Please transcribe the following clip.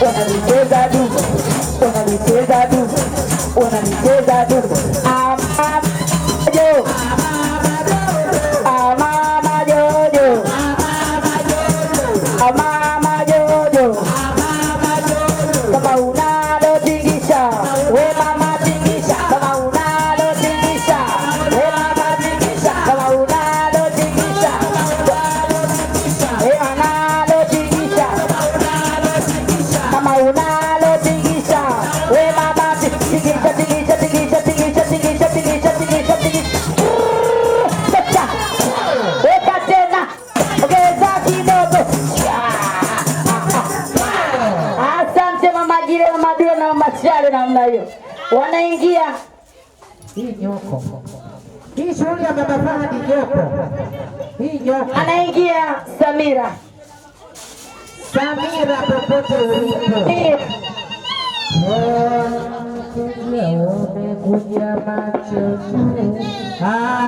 unanicheza du, unanicheza du, unanicheza du. Mama Jojo, Mama Jojo, Mama Jojo, kama unalotingisha we mama tingisha, kama unalotingisha we mama tingisha, kama unalotingisha we analotingisha, kama unalotingisha we mama tingisha, tingisha, tingisha, tingisha, tingisha, tingisha, tingisha, tingisha. Weka tena, ongeza kidogo. Asante mama Gile, mama Dula na mama Chale namna hiyo. Wanaingia hii nyoko. Hii shughuli ya baba Fahadi nyoko. Hii nyoko. anaingia Samira. Samira popote ulipo. Umekuja macho.